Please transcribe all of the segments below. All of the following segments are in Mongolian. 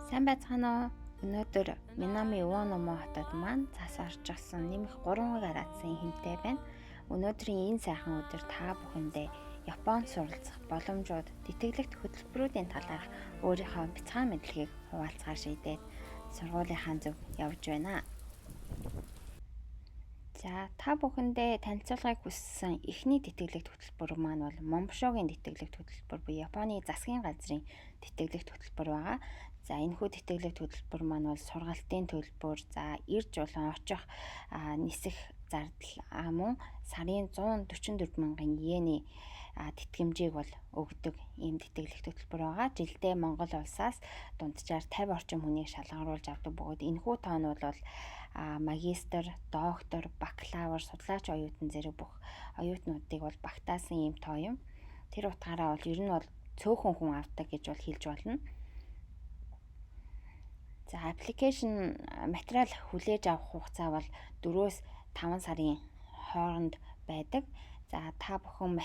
Сайн байцгаана уу? Өнөөдөр Минами Иваномо хотод маань цас орчихсон нэмэх 3 градусын хэмтэй байна. Өнөөдрийн энэ сайхан өдөр та бүхэндээ Японд суралцах боломжууд, тэтгэлэгт хөтөлбөрүүдийн талаарх өөрийнхөө бяцхан мэдлэгийг хуваалцахаар шийдээд сургуулийнхаа зөв явж байна. За та бүхэндээ танилцуулгыг хүссэн эхний тэтгэлэгт хөтөлбөр маань бол Момбошогийн тэтгэлэгт хөтөлбөр буюу Японы засгийн газрын тэтгэлэгт хөтөлбөр байгаа. За энэхүү тэтгэлэгт хөтөлбөр маань бол сургалтын төлбөр, за ир жуулан очих нисэх зардал мөн сарын 144 мянган йений тэтгэмжийг бол өгдөг ийм тэтгэлэгт хөтөлбөр байгаа. Жилдээ Монгол улсаас дунджаар 50 орчим хүнийг шалгаруулж авдаг бөгөөд энэхүү тоонууд бол магистр, доктор, бакалавр, судлаач оюутан зэрэг бүх оюутнуудыг бол багтаасан ийм тоо юм. Тэр утгаараа бол ер нь бол цөөхөн хүн авдаг гэж бол хэлж болно. За аппликейшн материал хүлээж авах хугацаа бол 4-өөс 5 сарын хооронд байдаг. За та бүхэн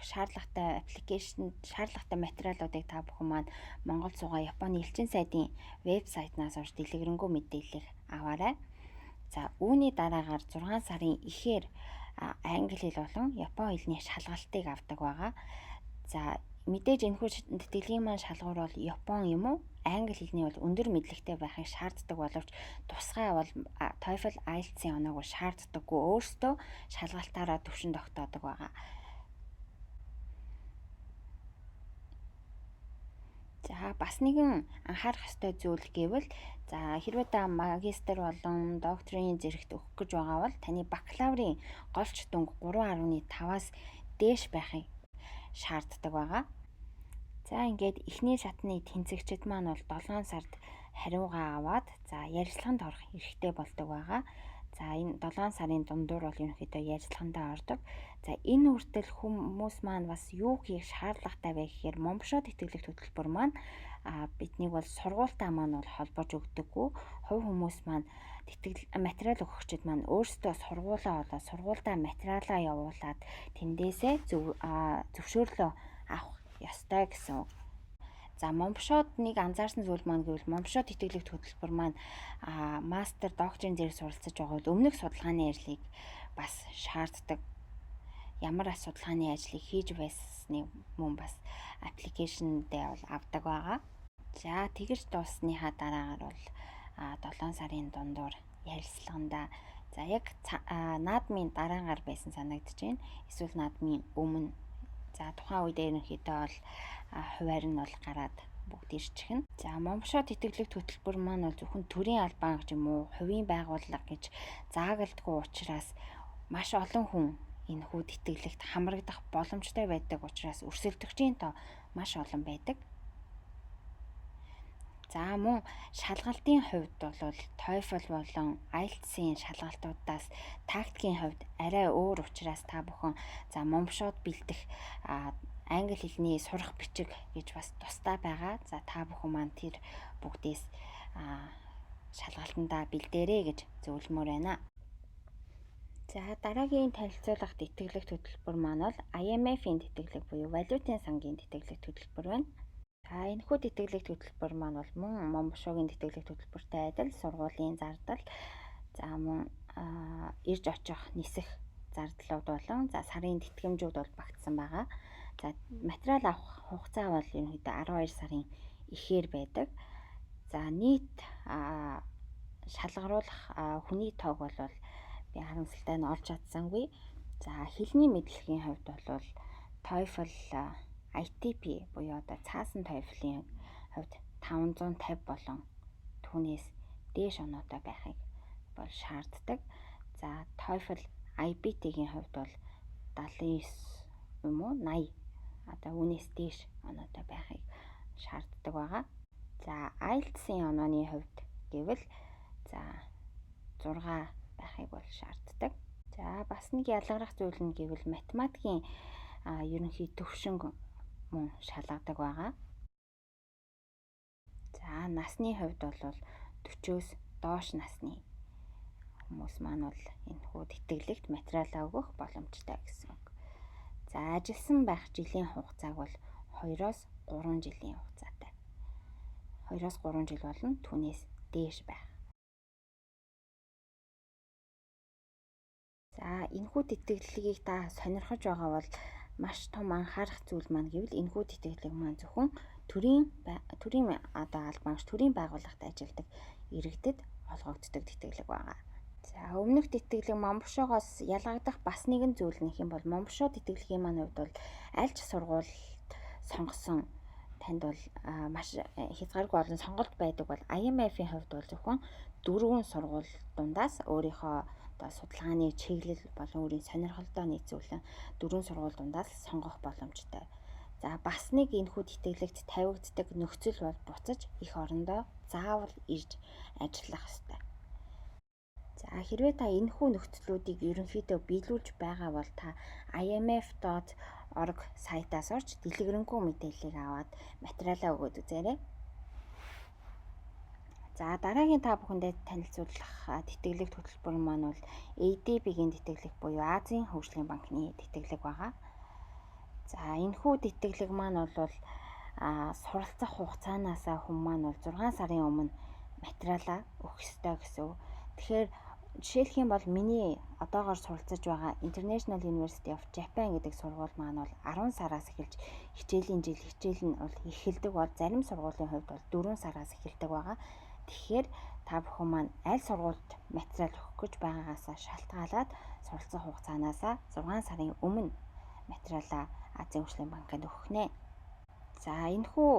шаардлагатай материалуудыг та бүхэн маань Монгол суугаа Японы элчин сайдын вебсайтнаас орж дэлгэрэнгүй мэдээллийг аваарай. За үүний дараагаар 6 сарын эхээр англи хэл болон Японы хэлний шалгалтыг авдаг байгаа. За мэдээж энэхүү тэтгэлгийн маань шалгуур бол Япон юм уу? Англи хэлний бол өндөр мэдлэгтэй байхыг шаарддаг боловч тусгай бол TOEFL, IELTS-ийн оноог шаарддаггүй, өөрсдөө шалгалтаараа төвшин тогтоодог байгаа. За бас нэгэн анхаарах ёстой зүйл гэвэл за хэрвээ та магистр болон докторийн зэрэгт өгөх гэж байгаа бол таны бакалаврын голч дүнг 3.5-аас дээш байхыг шаарддаг байгаа. За ингээд эхний шатны тэнцэгчид маань бол 7 сард хариугаа аваад за ярилцлаганд орох эрхтэй болдог байгаа. За энэ 7 сарын дундуур бол ерөнхийдөө ярилцлагандаа ордог. За энэ хүртэл хүмүүс маань бас юу хийх шаардлагатай вэ гэхээр Момбошо тэтгэлэгт хөтөлбөр маань биднийг бол сургуультаа маань бол холбож өгдөггүй. Хувь хүмүүс маань материал өгөгчид маань өөрсдөө сургуулаа болоод сургуультаа материалаа явуулаад тэндээсээ зөвшөөрлөө авах ёстой гэсэн үг. За Момбошод нэг анзаарсан зүйл маань гэвэл Момбошо тэтгэлэгт хөтөлбөр маань мастер, докторийн зэрэг суралцаж байгаа бол өмнөх судалгааны ажлыг бас шаарддаг. Ямар судалгааны ажлыг хийж байсныг мөн бас аппликейшндээ бол авдаг байгаа. За тэгэж дуусныхаа дараагаар бол 7 сарын дундуур ярилцлаганда за яг наадмын дараагаар байсан санагдаж байна. Эсвэл наадмын өмнө. За тухайн үед ерөнхийдөө бол хуваар нь бол гараад бүгд ирчихнэ. За Момбошо тэтгэлэгт хөтөлбөр маань бол зөвхөн төрийн албан гэж юм уу, хувийн байгууллага гэж заагалдаггүй учраас маш олон хүн энэхүү тэтгэлэгт хамрагдах боломжтой байдаг учраас өрсөлдөгчийн тоо маш олон байдаг. За мөн шалгалтын хувьд бол TOEFL болон IELTS-ийн шалгалтуудаас тактикийн хувьд арай өөр учраас та бүхэн за Момбошод бэлдэх англи хэлний сурах бичиг гэж бас тусдаа байгаа. За та бүхэн маань тэр бүгдээс шалгалтандаа бэлдээрэй гэж зөвлөмөр байна. За дараагийн танилцуулах тэтгэлэгт хөтөлбөр маань бол IMF-ийн тэтгэлэг буюу валютын сангийн тэтгэлэгт хөтөлбөр байна. За энэхүү тэтгэлэгт хөтөлбөр маань бол мөн Момбошогийн тэтгэлэгт хөтөлбөртэй адил сургуулийн зардал, за мөн ирж очих нисэх зардлууд болон за сарын тэтгэмжүүд бол багтсан байгаа. За материал авах хугацаа бол ерөнхийдөө 12 сарын эхээр байдаг. За нийт шалгаруулах хүний тоог бол би харамсалтай нь олж чадсангүй. За хэлний мэдлэгийн хувьд бол TOEFL ITP буюу одоо цаасан TOEFL-ийн хувьд 550 болон түүнээс дээш оноотой байхыг бол шаарддаг. За TOEFL IBT-ийн хувьд бол 79 юм уу 80 одоо үүнээс дээш оноотой байхыг шаарддаг байгаа. За IELTS-ийн онооны хувьд гэвэл за 6 байхыг бол шаарддаг. За бас нэг ялгарх зүйл нь гэвэл математикийн ерөнхий төвшинг мөн шалгадаг байгаа. За насны хувьд бол 40-оос доош насны хүмүүс маань бол энэхүү тэтгэлэгт материалаа өгөх боломжтой гэсэн үг. За ажилласан байх жилийн хугацааг бол 2-оос 3 жилийн хугацаатай. 2-3 жил болон түүнээс дээш байх. За энэхүү тэтгэлгийг та сонирхож байгаа бол маш том анхаарах зүйл маань гэвэл энэхүү тэтгэлэг маань зөвхөн төрийн албангч төрийн байгууллагт ажилладаг иргэдэд олгогддог тэтгэлэг байгаа. За өмнөх тэтгэлэг Монбошоогоос ялгагдах бас нэгэн зүйл нэх юм бол Монбошоо тэтгэлгийн маань хувьд бол аль ч сургууль сонгосон танд бол маш хязгааргүй олон сонголт байдаг бол IMF-ийн хувьд бол зөвхөн 4 сургууль дундаас өөрийнхөө судалгааны чиглэл болон өөрийн сонирхолдоо нийцүүлэн 4 сургууль дундаас сонгох боломжтой. За бас нэг энэхүү тэтгэлэгт тавигддаг нөхцөл бол буцаж эх орондоо заавал ирж ажиллах ёстой. За хэрвээ та энэхүү нөхцлүүдийг ерөнхийдөө биелүүлж байгаа бол та imf.org сайтаас орж дэлгэрэнгүй мэдээллийг аваад материалаа өгөөд үзээрэй. За дараагийн та бүхэндээ танилцуулах тэтгэлэг хөтөлбөр маань бол ADB-ийн тэтгэлэг буюу Азийн хөгжлийн банкны тэтгэлэг байгаа. За энэхүү тэтгэлэг маань бол суралцах хугацаанаас хүмүүс маань бол 6 сарын өмнө материалаа өгөх ёстой гэсэн. Тэгэхээр жишээлх юм бол миний одоогоор суралцаж байгаа International University of Japan гэдэг сургууль маань бол 10 сараас эхэлж хичээл нь бол эхэлдэг бол зарим сургуулийн хувьд бол 4 сараас эхэлдэг байгаа. Тэгэхээр та бүхэн маань аль сургуульд материал өгөх гэж байгаагаас шалтгаалаад суралцах хугацаанаас 6 сарын өмнө материалаа Азийн хөгжлийн банкнд өгөх нэ. За энэхүү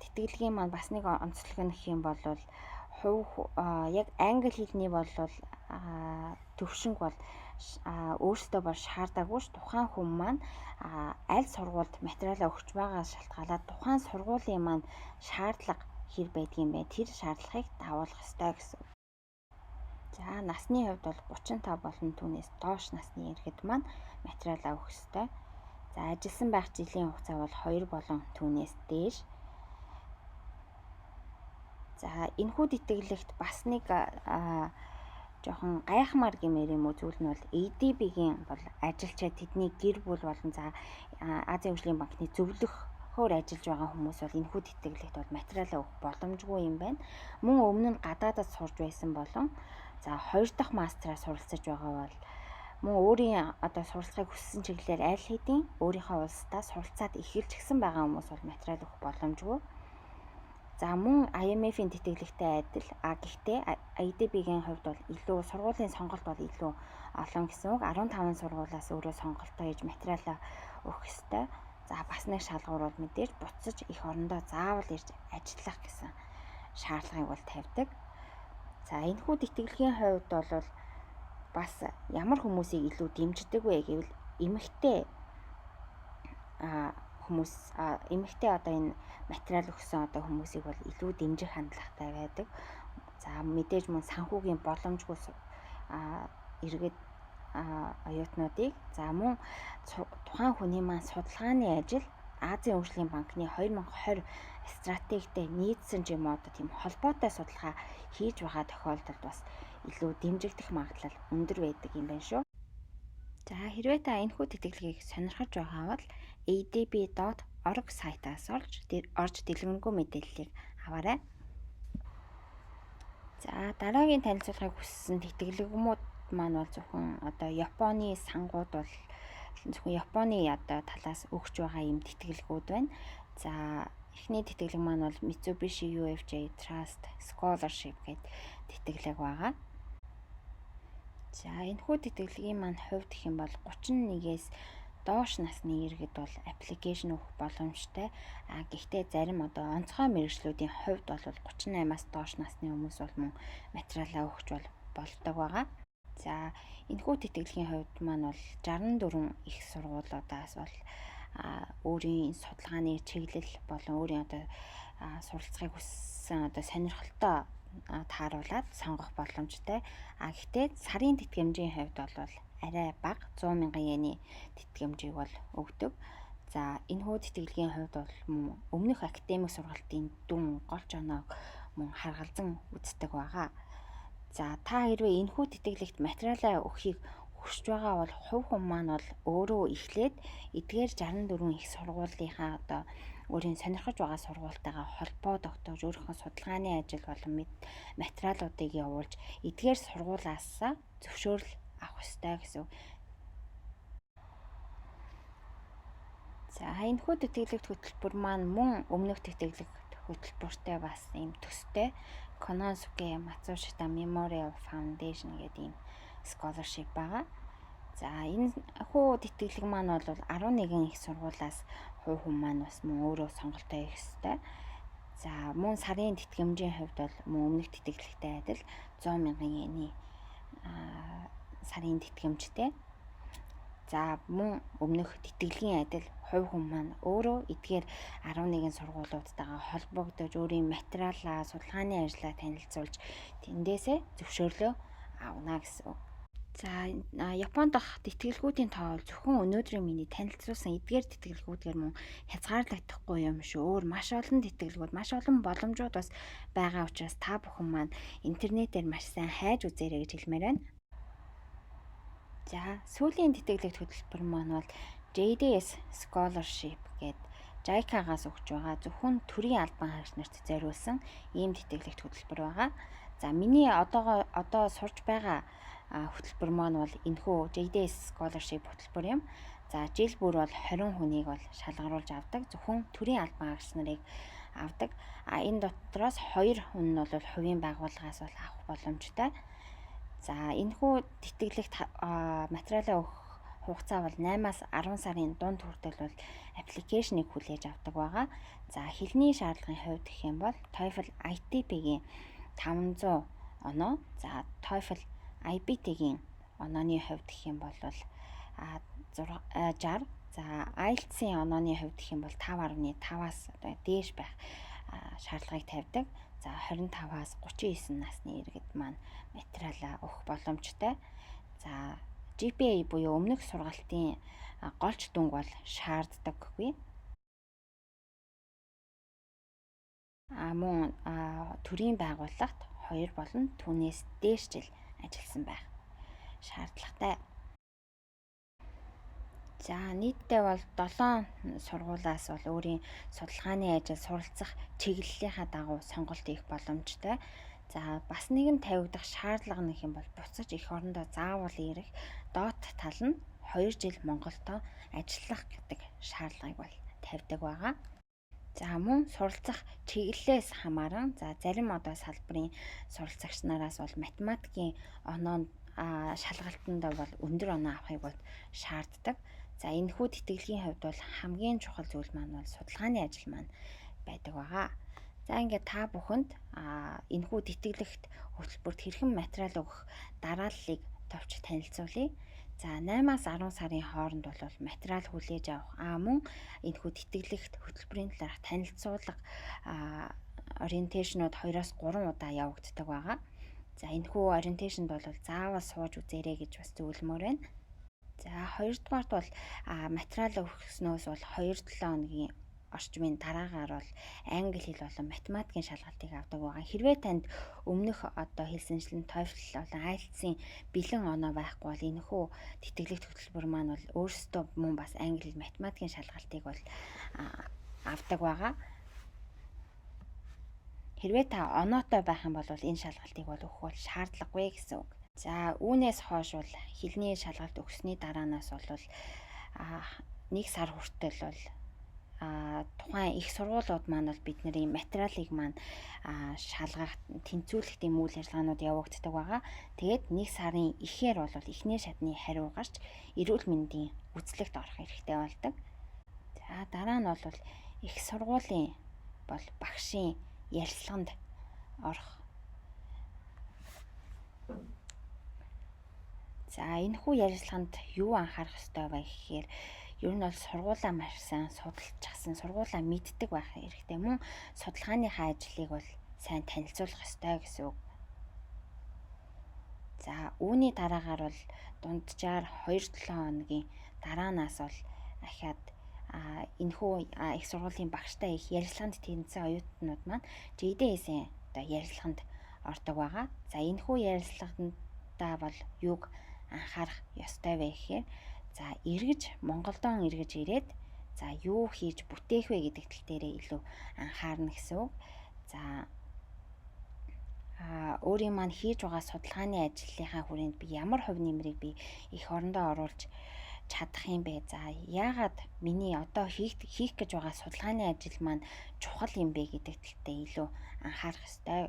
тэтгэлгийн маань бас нэг онцлог нь гэх юм бол яг англи хэлний бол төвшинг бол өөртөө бол шаардаагүй ш. Тухайн хүн маань аль сургуульд материалаа өгч байгаагаас шалтгаалаад тухайн сургуулийн маань шаардлага хэр байдгийм бэ? Тэр шаардлагыг дагуулах ёстой гэсэн. За насны хувьд бол 35 болон түүнээс доош насны иргэд маань материалаа өгөх ёстой. За ажилласан байх жилийн хугацаа бол 2 болон түүнээс дээш. За энэхүү тэтгэлэгт бас нэг жоохон гайхмаар гэмээр юм уу зүйл нь бол ADB-гийн бол ажилчид тэдний гэр бүл болон за Азийн хөгжлийн банкны зөвлөхөөр ажиллаж байгаа хүмүүс бол энэхүү тэтгэлэгт бол материалаа өгөх боломжгүй юм байна. Мөн өмнө нь гадаадд сурж байсан болон за 2 дахь мастраа суралцаж байгаа бол мөн өөрийн суралцахыг хүссэн чиглэлээр аль хэдийн өөрийнхөө улсдаа суралцаад эхэлчихсэн байгаа хүмүүс бол материал өгөх боломжгүй. За мөн IMF-ийн тэтгэлэгтэй адил гэхдээ ADB-гийн хувьд бол илүү сургуулийн сонголт бол илүү олон гэсэн үг. 15 сургуулиас өөрөө сонголтоо хийж материалаа өгөх ёстой. За бас нэг шалгуур бол мэдээж буцаж эх орондоо заавал ирж ажиллах гэсэн шаардлагыг бол тавьдаг. За энэхүү тэтгэлгийн хувьд бол бас ямар хүмүүсийг илүү дэмждэг вэ гэвэл эмэгтэй хүмүүс эмэгтэй энэ материал өгсөн хүмүүсийг бол илүү дэмжих хандлагатай байдаг. За мэдээж мөн санхүүгийн боломжгүй иргэд оюутнуудыг за мөн тухайн хүний маань судалгааны ажил Азийн хөгжлийн банкны 2020 стратегитэй нийцсэн ч юм уу тийм холбоотой судалгаа хийж байгаа тохиолдолд бас илүү дэмжигдэх магадлал өндөр байдаг юм байна шүү. За хэрвээ та энэхүү тэтгэлгийг сонирхож байгаа бол adb.org сайтаас орж дэлгэрэнгүй мэдээллийг аваарай. За дараагийн танилцуулгыг хүссэн тэтгэлэгмүүд маань бол зөвхөн Японы сангууд бол зөвхөн Японы талаас өгч байгаа юм тэтгэлгүүд байна. За эхний тэтгэлэг маань бол Mitsubishi UFJ Trust Scholarship гэдэг тэтгэлэг байгаа. За энэхүү тэтгэлгийн маань хувьд гэх юм бол 31-ээс доош насны иргэд бол аппликейшн өгөх боломжтой. Гэхдээ зарим онцгой мэргэжлүүдийн хувьд бол 38-аас доош насны хүмүүс бол мөн материалаа өгч болдог байгаа. За энэхүү тэтгэлгийн хувьд маань бол 64 их сургуулиудаас бол өөрийн судалгааны чиглэл болон өөрийн суралцахыг хүссэн сонирхолтой тааруулаад сонгох боломжтой. Гэхдээ сарын тэтгэмжийн хувьд бол арай бага 100 мянган йены тэтгэмжийг бол өгдөг. За энэхүү тэтгэлгийн хувьд бол өмнөх академик сургалтын дүн голч оноог мөн харгалзан үздэг байгаа. За та хэрвээ энэхүү тэтгэлэгт материалаа өгөхийг хүсэж байгаа бол хувь хүн маань бол өөрөө эхлээд эдгээр 64 их сургуулийнхаа өөрийн сонирхож байгаа сургуультайгаа холбоо тогтоож өөрийнхөө судалгааны ажил болон материалуудыг явуулж эдгээр сургуулиас зөвшөөрөл авах ёстой гэсэн. За энэхүү тэтгэлэгт хөтөлбөр маань мөн өмнөх тэтгэлэгт хөтөлбөртэй бас ийм төстэй Konosuke Matsushita Memorial Foundation гэдэг ийм scholarship байгаа. За энэ хүү тэтгэлэг маань бол 11 их сургуулиас хувь хүн маань бас мөн өөрөө сонголтоо хийх ёстой. За мөн сарын тэтгэмжийн хувьд бол мөн өмнөх тэтгэлэгтэй адил 100,000 йены сарын тэтгэмжтэй. За мөн өмнөх тэтгэлгийн адил хувь хүн маань өөрөө эдгээр 11 сургуулиудтайгаа холбогдож өөрийн материалаа, судалгааны ажлаа танилцуулж тэндээсээ зөвшөөрлөө авна гэсэн. За Японд дах тэтгэлгүүдийн тоо зөвхөн өнөөдрийн миний танилцуулсан эдгээр тэтгэлгүүдээр мөн хязгаарлагдахгүй юм шүү. Өөр маш олон тэтгэлгүүд, маш олон боломжууд бас байгаа учраас та бүхэн маань интернетээр маш сайн хайж үзээрэй гэж хэлмээр байна. За сүүлийн тэтгэлэгт хөтөлбөр маань бол JDS Scholarship гэдэг JICA-гаас өгч байгаа зөвхөн төрийн албан хаагч нарт зориулсан ийм тэтгэлэгт хөтөлбөр байгаа. За миний одоо сурж байгаа хөтөлбөр маань бол энэхүү JDS Scholarship хөтөлбөр юм. За жил бүр бол 20 хүнийг бол шалгаруулж авдаг. Зөвхөн төрийн албан хаагч нарыг авдаг. Энэ дотроос 2 хүн нь бол хувийн байгууллагаас бол авах боломжтой. За энэхүү тэтгэлэгт материалаа өгөх хугацаа бол 8-аас 10 сарын дунд хүртэл бол аппликейшнийг хүлээж авдаг байгаа. За хэлний шаардлагын хувьд гэх юм бол TOEFL ITP-гийн 500 оноо, за TOEFL IBT-гийн онооны хувьд гэх юм бол 60, за IELTS-ийн онооны хувьд гэх юм бол 5.5-аас дээш байх шаардлагыг тавьдаг. За 25-аас 39 насны иргэд маань материалаа өгөх боломжтой. За GPA буюу өмнөх сургалтын голч дүнг бол шаарддаггүй. Мөн төрийн байгууллагт 2 болон түүнээс дээш жил ажилласан байх шаардлагатай. За нийтдээ бол 7 сургуулиас бол өөрийн судалгааны ажил суралцах чиглэлийнхаа дагуу сонголт хийх боломжтой. За бас нэгэн тавигдах шаардлага нэг юм бол буцаж эх орондоо заавал ирэх доот тал нь 2 жил Монголдо ажиллах гэдэг шаардлагыг бол тавьдаг байгаа. За мөн суралцах чиглэлээс хамааран за зарим салбарын суралцагч нараас бол математикийн оноо шалгалтанд бол өндөр оноо авахыг бол шаарддаг. За энэхүү тэтгэлгийн хувьд бол хамгийн чухал зүйл маань бол судалгааны ажил маань байдаг байгаа. За ингээд та бүхэнд энэхүү тэтгэлэгт хөтөлбөрт хэрхэн материал өгөх дарааллыг товч танилцуулъя. За 8-аас 10 сарын хооронд бол материал хүлээж авах мөн энэхүү тэтгэлэгт хөтөлбөрийн талаарх танилцуулга ориентейшнууд 2-оос 3 удаа явагддаг байгаа. За энэхүү ориентейшнд бол заавал сууж үзээрэй гэж бас зөвлөмөр байна. За хоёрдугаарт бол материал өгснөөс бол 2-7 хоногийн орчмын дараагаар бол англи хэл болон математикийн шалгалтыг авдаг байгаа. Хэрвээ танд өмнөх хэлсэнчлэн TOEFL болон IELTS-ийн бэлэн оноо байхгүй бол энэхүү тэтгэлэгт хөтөлбөр маань бол өөрсдөө мөн бас англи хэл математикийн шалгалтыг бол авдаг байгаа. Хэрвээ та оноотой байх юм бол энэ шалгалтыг бол өгөх бол шаардлагагүй гэсэн үг. За үүнээс хойш бол хэлний шалгалт өгсөний дараанаас бол 1 сар хүртэл бол тухайн их сургуулиуд маань бол бидний материалыг маань шалгах, тэнцвүүлэх гэм үйл ажиллагаанууд явагддаг байгаа. Тэгээд 1 сарын ихээр бол эхний шатны хариу гарч эрүүл мэндийн үзлэгт орох хэрэгтэй болдог. За дараа нь бол их сургуулийн бол багшийн ярилцлаганд орох. За энэхүү ярилцлаганд юу анхаарах ёстой вэ гэхээр ер нь бол сургуулаа маш сайн судалчихсан, сургуулаа мэддэг байх хэрэгтэй. Мөн судалгааныхаа ажлыг бол сайн танилцуулах ёстой гэсэн үг. За үүний дараагаар бол дунджаар 2-7 хоногийн дараанаас бол ахаад энэхүү их сургуулийн багштай их ярилцлаганд тэнцсэн оюутнууд маань JDS-ийн ярилцлаганд ордог байгаа. За энэхүү ярилцлагандаа бол юуг анхаарах ёстой вэ гэхээр за эргэж Монголдон эргэж ирээд За юу хийж бүтээх вэ гэдэг тал дээрээ илүү анхаарна гэсэн үг. За өөрийн маань хийж байгаа судалгааны ажлынхаа хүрээнд би ямар хувь нэмрийг би эх орондоо оруулж чадах юм бэ? За яагаад миний одоо хийх гэж байгаа судалгааны ажил маань чухал юм бэ гэдэг талтай илүү анхаарах ёстой.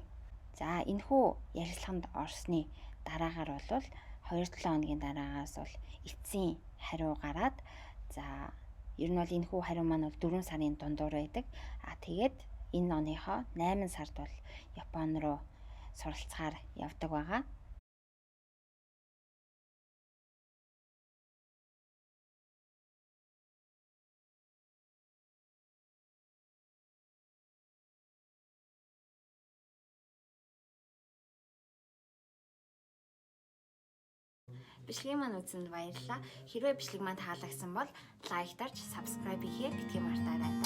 За энэхүү ярилцлаганд орсны дараагаар бол 2-7 хоногийн дараагаас бол эцсийн хариу гараад за ер нь бол энэхүү хариу маань бол 4 сарын дундуур байдаг. Тэгээд энэ оныхоо 8 сард бол Япон руу суралцахаар явдаг байгаа. Бичлэгийн маань үзсэнд баярлалаа. Хэрвээ бичлэг маань таалагдсан бол лайк дарж, subscribe хийхээ битгий мартаарай.